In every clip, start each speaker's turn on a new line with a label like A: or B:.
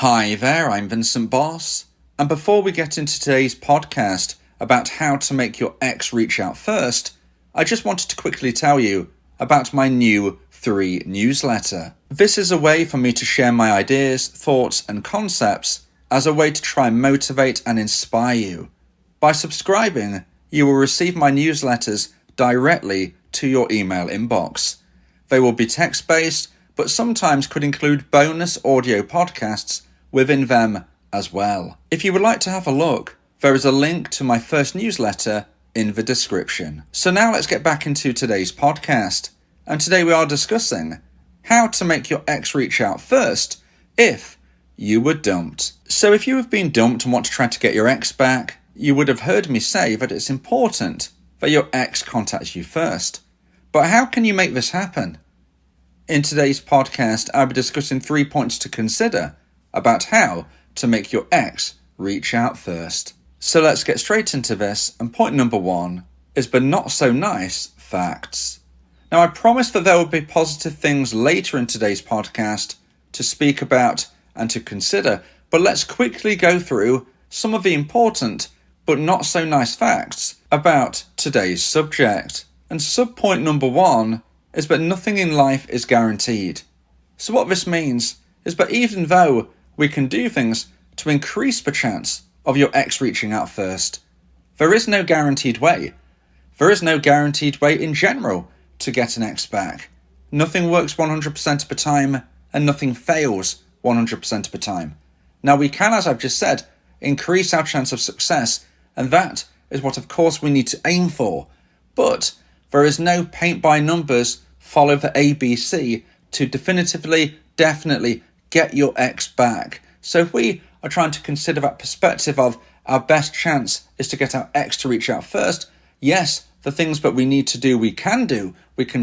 A: Hi there, I'm Vincent Bos, and before we get into today's podcast about how to make your ex reach out first, I just wanted to quickly tell you about my new 3 newsletter. This is a way for me to share my ideas, thoughts, and concepts as a way to try and motivate and inspire you. By subscribing, you will receive my newsletters directly to your email inbox. They will be text-based, but sometimes could include bonus audio podcasts within them as well. If you would like to have a look, there is a link to my first newsletter in the description. So now let's get back into today's podcast. And today we are discussing how to make your ex reach out first if you were dumped. So if you have been dumped and want to try to get your ex back, you would have heard me say that it's important that your ex contacts you first. But how can you make this happen? In today's podcast, I'll be discussing 3 points to consider about how to make your ex reach out first. So let's get straight into this, and point number 1 is the not so nice facts. Now, I promised that there would be positive things later in today's podcast to speak about and to consider, but let's quickly go through some of the important but not so nice facts about today's subject. And subpoint number 1 is that nothing in life is guaranteed. So what this means is that even though we can do things to increase the chance of your ex reaching out first, there is no guaranteed way. There is no guaranteed way in general to get an ex back. Nothing works 100% of the time, and nothing fails 100% of the time. Now we can, as I've just said, increase our chance of success, and that is what of course we need to aim for. But there is no paint by numbers, follow the ABC to definitely get your ex back. So if we are trying to consider that perspective of our best chance is to get our ex to reach out first, yes, the things that we need to do, we can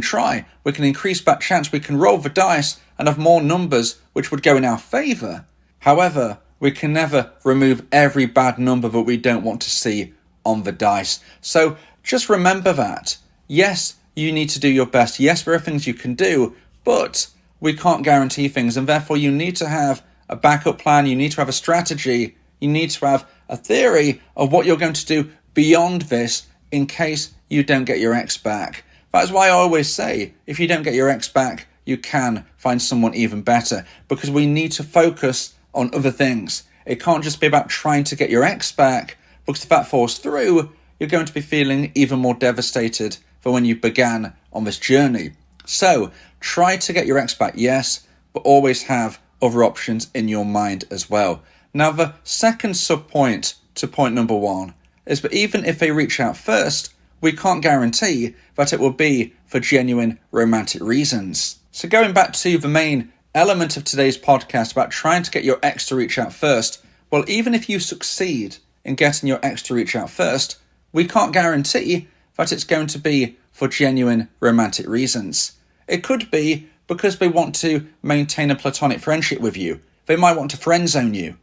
A: try, we can increase that chance, we can roll the dice and have more numbers which would go in our favour. However, we can never remove every bad number that we don't want to see on the dice. So just remember that. Yes, you need to do your best. Yes, there are things you can do, but we can't guarantee things, and therefore you need to have a backup plan, you need to have a strategy, you need to have a theory of what you're going to do beyond this in case you don't get your ex back. That's why I always say, if you don't get your ex back, you can find someone even better, because we need to focus on other things. It can't just be about trying to get your ex back, because if that falls through, you're going to be feeling even more devastated than when you began on this journey. So try to get your ex back, yes, but always have other options in your mind as well. Now, the second sub-point to point number 1 is that even if they reach out first, we can't guarantee that it will be for genuine romantic reasons. So going back to the main element of today's podcast about trying to get your ex to reach out first, well, even if you succeed in getting your ex to reach out first, we can't guarantee that it's going to be for genuine romantic reasons. It could be because they want to maintain a platonic friendship with you. They might want to friend zone you.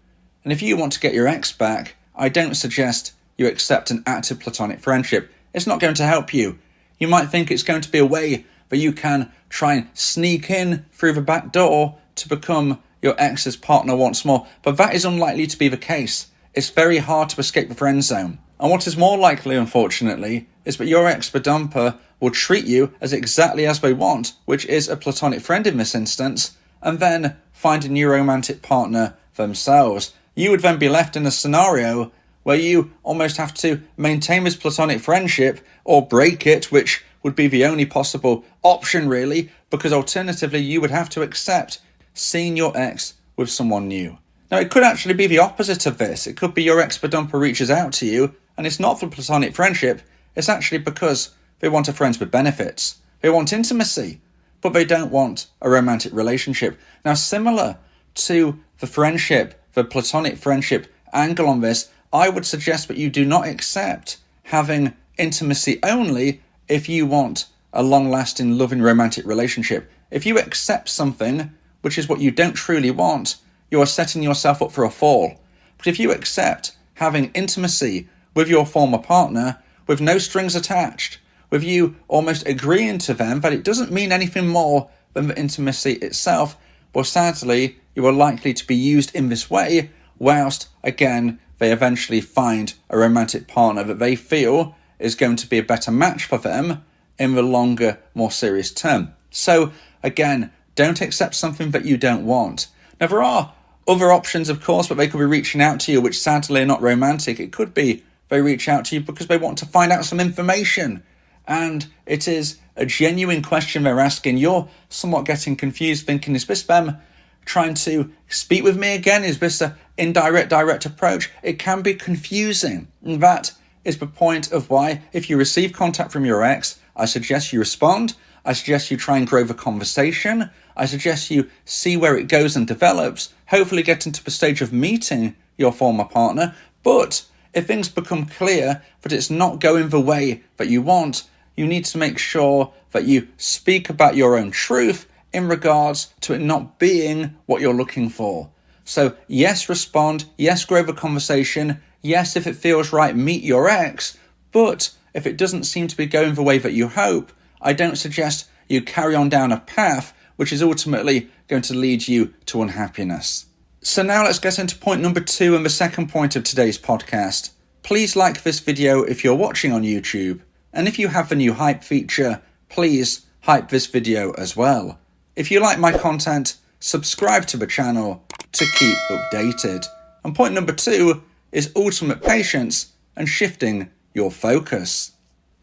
A: And if you want to get your ex back, I don't suggest you accept an active platonic friendship. It's not going to help you. You might think it's going to be a way that you can try and sneak in through the back door to become your ex's partner once more, but that is unlikely to be the case. It's very hard to escape the friend zone. And what is more likely, unfortunately, is that your ex, the dumper, will treat you as exactly as they want, which is a platonic friend in this instance, and then find a new romantic partner themselves. You would then be left in a scenario where you almost have to maintain this platonic friendship or break it, which would be the only possible option really, because alternatively you would have to accept seeing your ex with someone new. Now, it could actually be the opposite of this. It could be your ex, the dumper, reaches out to you, and it's not for platonic friendship. It's actually because they want a friends with benefits. They want intimacy, but they don't want a romantic relationship. Now, similar to the friendship, the platonic friendship angle on this, I would suggest that you do not accept having intimacy only if you want a long-lasting, loving, romantic relationship. If you accept something, which is what you don't truly want, you are setting yourself up for a fall. But if you accept having intimacy with your former partner, with no strings attached, with you almost agreeing to them that it doesn't mean anything more than the intimacy itself, but sadly, you are likely to be used in this way whilst, again, they eventually find a romantic partner that they feel is going to be a better match for them in the longer, more serious term. So, again, don't accept something that you don't want. Now, there are other options, of course, but they could be reaching out to you, which sadly are not romantic. It could be they reach out to you because they want to find out some information. And it is a genuine question they're asking. You're somewhat getting confused, thinking, is this them trying to speak with me again? Is this an indirect, direct approach? It can be confusing. And that is the point of why, if you receive contact from your ex, I suggest you respond. I suggest you try and grow the conversation. I suggest you see where it goes and develops, hopefully get into the stage of meeting your former partner. But if things become clear that it's not going the way that you want, you need to make sure that you speak about your own truth in regards to it not being what you're looking for. So yes, respond. Yes, grow the conversation. Yes, if it feels right, meet your ex. But if it doesn't seem to be going the way that you hope, I don't suggest you carry on down a path which is ultimately going to lead you to unhappiness. So now let's get into point number 2 and the second point of today's podcast. Please like this video if you're watching on YouTube. And if you have the new hype feature, please hype this video as well. If you like my content, subscribe to the channel to keep updated. And point number 2 is ultimate patience and shifting your focus.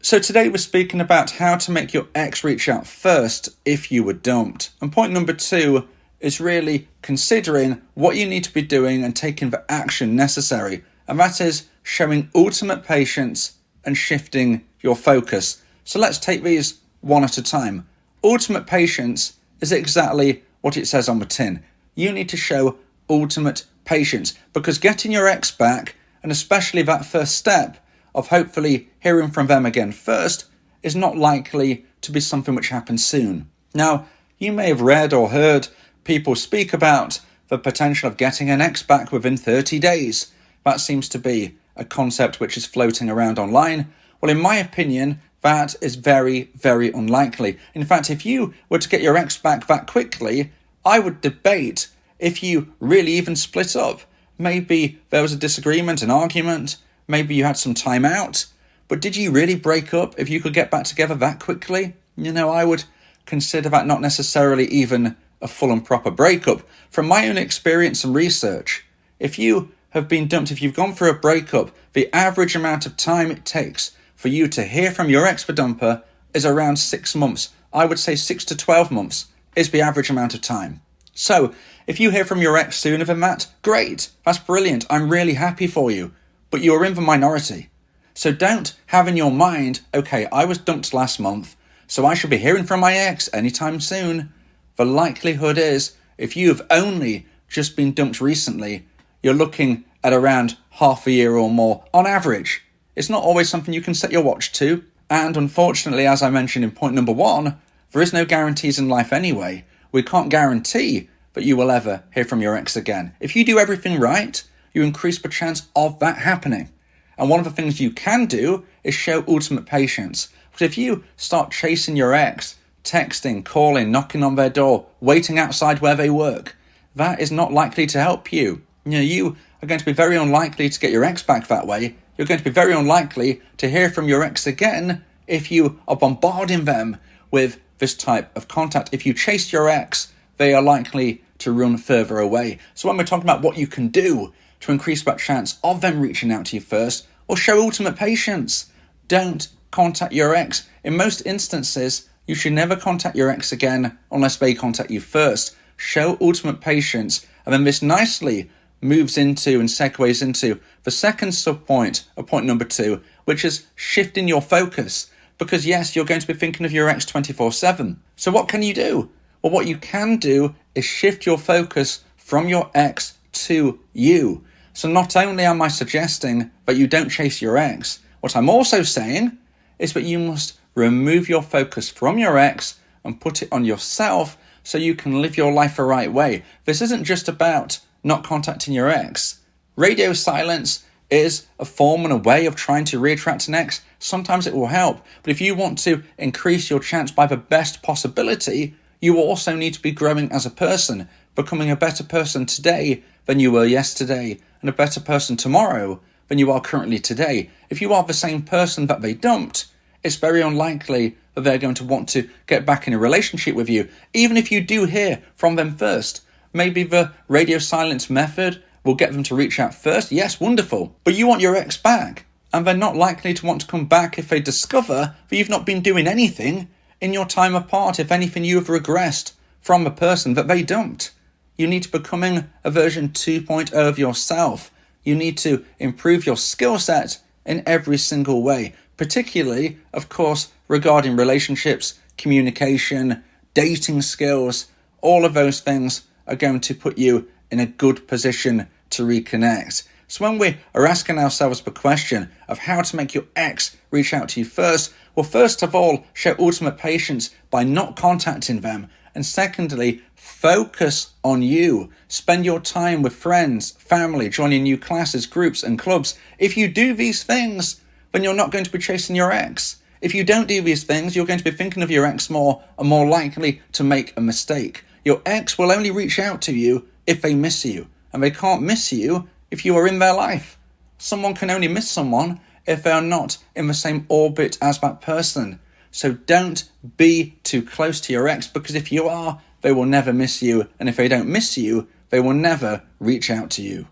A: So today we're speaking about how to make your ex reach out first if you were dumped. And point number 2 is really considering what you need to be doing and taking the action necessary. And that is showing ultimate patience and shifting your focus. So let's take these one at a time. Ultimate patience is exactly what it says on the tin. You need to show ultimate patience because getting your ex back, and especially that first step of hopefully hearing from them again first, is not likely to be something which happens soon. Now, you may have read or heard people speak about the potential of getting an ex back within 30 days. That seems to be a concept which is floating around online. Well, in my opinion, that is very, very unlikely. In fact, if you were to get your ex back that quickly, I would debate if you really even split up. Maybe there was a disagreement, an argument, maybe you had some time out, but did you really break up if you could get back together that quickly? I would consider that not necessarily even a full and proper breakup. From my own experience and research, if you have been dumped, if you've gone through a breakup, the average amount of time it takes for you to hear from your ex-dumper is around 6 months. I would say 6 to 12 months is the average amount of time. So if you hear from your ex sooner than that, great, that's brilliant, I'm really happy for you, but you're in the minority. So don't have in your mind, okay, I was dumped last month, so I should be hearing from my ex anytime soon. The likelihood is, if you have only just been dumped recently, you're looking at around half a year or more on average. It's not always something you can set your watch to. And unfortunately, as I mentioned in point number 1, there is no guarantees in life anyway. We can't guarantee that you will ever hear from your ex again. If you do everything right, you increase the chance of that happening. And one of the things you can do is show ultimate patience. But if you start chasing your ex, texting, calling, knocking on their door, waiting outside where they work, that is not likely to help you. You are going to be very unlikely to get your ex back that way. You're going to be very unlikely to hear from your ex again if you are bombarding them with this type of contact. If you chase your ex, they are likely to run further away. So when we're talking about what you can do to increase that chance of them reaching out to you first, or show ultimate patience, don't contact your ex. In most instances, you should never contact your ex again unless they contact you first. Show ultimate patience, and then this nicely moves into and segues into the second sub-point of point number 2, which is shifting your focus. Because yes, you're going to be thinking of your ex 24/7. So what can you do? Well, what you can do is shift your focus from your ex to you. So not only am I suggesting that you don't chase your ex, what I'm also saying is that you must remove your focus from your ex and put it on yourself so you can live your life the right way. This isn't just about not contacting your ex. Radio silence is a form and a way of trying to reattract an ex. Sometimes it will help, but if you want to increase your chance by the best possibility, you also need to be growing as a person. becoming a better person today than you were yesterday, and a better person tomorrow than you are currently today. If you are the same person that they dumped, it's very unlikely that they're going to want to get back in a relationship with you, even if you do hear from them first. Maybe the radio silence method will get them to reach out first. Yes, wonderful. But you want your ex back, and they're not likely to want to come back if they discover that you've not been doing anything in your time apart. If anything, you have regressed from a person that they dumped. You need to becoming a version 2.0 of yourself. You need to improve your skill set in every single way, particularly, of course, regarding relationships, communication, dating skills. All of those things are going to put you in a good position to reconnect. So when we are asking ourselves the question of how to make your ex reach out to you first, well, first of all, show ultimate patience by not contacting them. And secondly, focus on you. Spend your time with friends, family, joining new classes, groups and clubs. If you do these things, then you're not going to be chasing your ex. If you don't do these things, you're going to be thinking of your ex more and more likely to make a mistake. Your ex will only reach out to you if they miss you, and they can't miss you if you are in their life. Someone can only miss someone if they are not in the same orbit as that person. So don't be too close to your ex, because if you are, they will never miss you, and if they don't miss you, they will never reach out to you.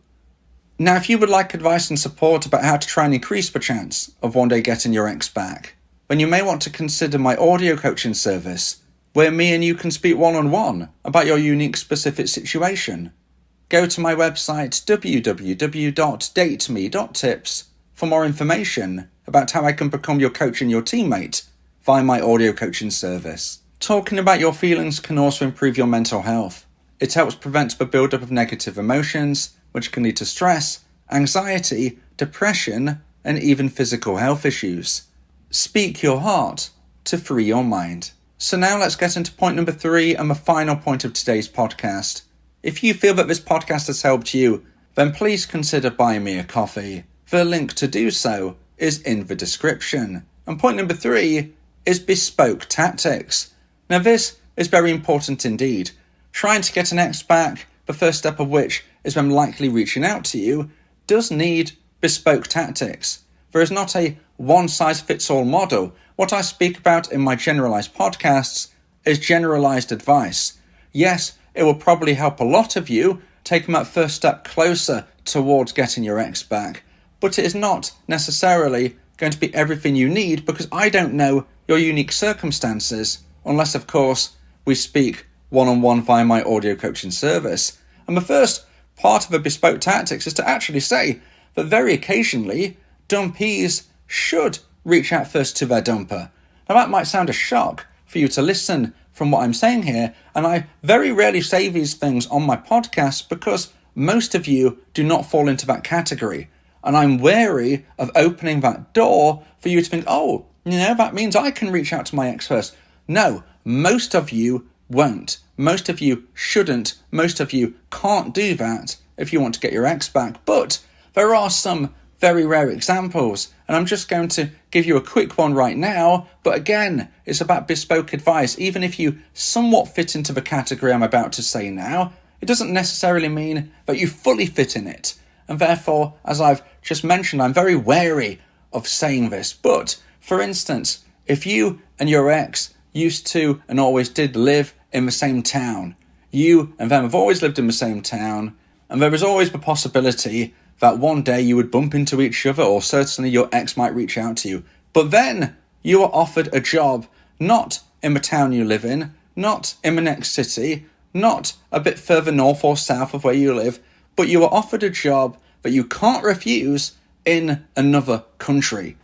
A: Now, if you would like advice and support about how to try and increase the chance of one day getting your ex back, then you may want to consider my audio coaching service, where me and you can speak one-on-one about your unique specific situation. Go to my website www.dateme.tips for more information about how I can become your coach and your teammate via my audio coaching service. Talking about your feelings can also improve your mental health. It helps prevent the buildup of negative emotions, which can lead to stress, anxiety, depression, and even physical health issues. Speak your heart to free your mind. So now let's get into point number 3 and the final point of today's podcast. If you feel that this podcast has helped you, then please consider buying me a coffee. The link to do so is in the description. And point number 3 is bespoke tactics. Now this is very important indeed. Trying to get an ex back, the first step of which is them likely reaching out to you, does need bespoke tactics. There is not a one-size-fits-all model. What I speak about in my generalized podcasts is generalized advice. Yes, it will probably help a lot of you take that first step closer towards getting your ex back, but it is not necessarily going to be everything you need, because I don't know your unique circumstances, unless, of course, we speak one-on-one via my audio coaching service. And the first part of the bespoke tactics is to actually say that very occasionally, dumpees should reach out first to their dumper. Now that might sound a shock for you to listen from what I'm saying here, and I very rarely say these things on my podcast because most of you do not fall into that category. And I'm wary of opening that door for you to think, oh, that means I can reach out to my ex first. No, most of you won't. Most of you shouldn't. Most of you can't do that if you want to get your ex back. But there are some very rare examples, and I'm just going to give you a quick one right now. But again, it's about bespoke advice. Even if you somewhat fit into the category I'm about to say now, it doesn't necessarily mean that you fully fit in it. And therefore, as I've just mentioned, I'm very wary of saying this. But for instance, if you and your ex used to and always did live in the same town, you and them have always lived in the same town, and there is always the possibility that one day you would bump into each other, or certainly your ex might reach out to you. But then you are offered a job not in the town you live in, not in the next city, not a bit further north or south of where you live, but you are offered a job that you can't refuse in another country.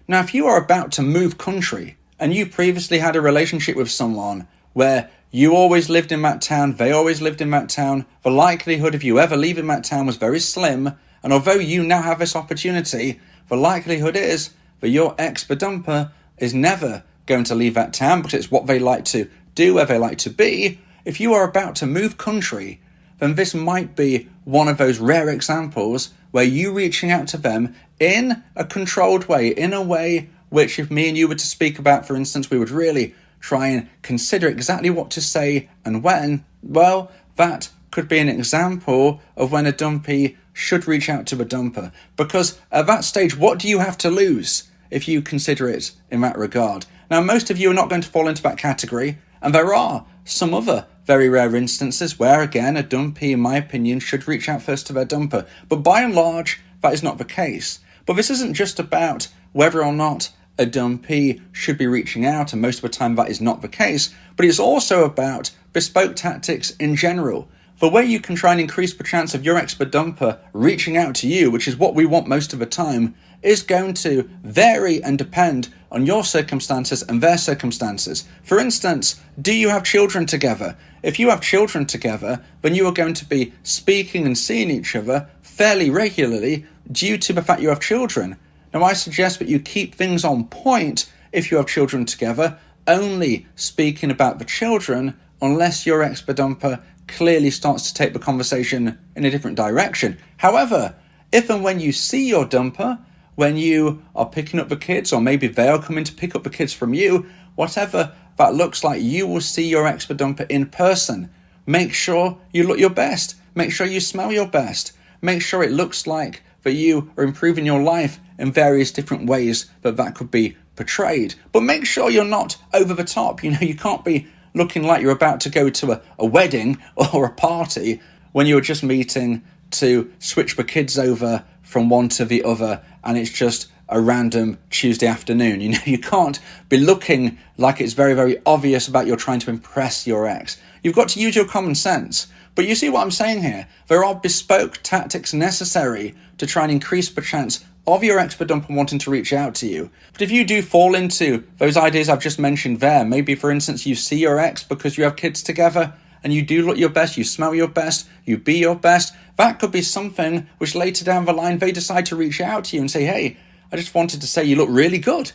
A: Now, if you are about to move country and you previously had a relationship with someone where you always lived in that town, they always lived in that town, the likelihood of you ever leaving that town was very slim. And although you now have this opportunity, the likelihood is that your ex, the dumper, is never going to leave that town because it's what they like to do, where they like to be. If you are about to move country, then this might be one of those rare examples where you reaching out to them in a controlled way, in a way which if me and you were to speak about, for instance, we would really try and consider exactly what to say and when, well, that could be an example of when a dumpee should reach out to a dumper. Because at that stage, what do you have to lose if you consider it in that regard? Now, most of you are not going to fall into that category, and there are some other very rare instances where, again, a dumpee, in my opinion, should reach out first to their dumper. But by and large, that is not the case. But this isn't just about whether or not a dumpee should be reaching out, and most of the time that is not the case, but it's also about bespoke tactics in general. The way you can try and increase the chance of your expert dumper reaching out to you, which is what we want most of the time, is going to vary and depend on your circumstances and their circumstances. For instance, do you have children together? If you have children together, then you are going to be speaking and seeing each other fairly regularly due to the fact you have children. Now, I suggest that you keep things on point if you have children together, only speaking about the children unless your expert dumper clearly starts to take the conversation in a different direction. However, if and when you see your dumper, when you are picking up the kids, or maybe they are coming to pick up the kids from you, whatever that looks like, you will see your expert dumper in person. Make sure you look your best. Make sure you smell your best. Make sure it looks like that you are improving your life in various different ways that could be portrayed. But make sure you're not over the top. You can't be looking like you're about to go to a wedding or a party when you're just meeting to switch the kids over from one to the other, and it's just a random Tuesday afternoon. You can't be looking like it's very, very obvious about you're trying to impress your ex. You've got to use your common sense. But you see what I'm saying here? There are bespoke tactics necessary to try and increase the chance of your expert dumper wanting to reach out to you. But if you do fall into those ideas I've just mentioned there, maybe for instance you see your ex because you have kids together, and you do look your best, you smell your best, you be your best, that could be something which later down the line they decide to reach out to you and say, hey, I just wanted to say you look really good.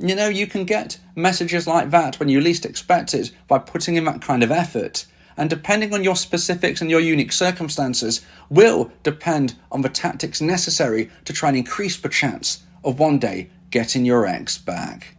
A: You can get messages like that when you least expect it by putting in that kind of effort. And depending on your specifics and your unique circumstances will depend on the tactics necessary to try and increase the chance of one day getting your ex back.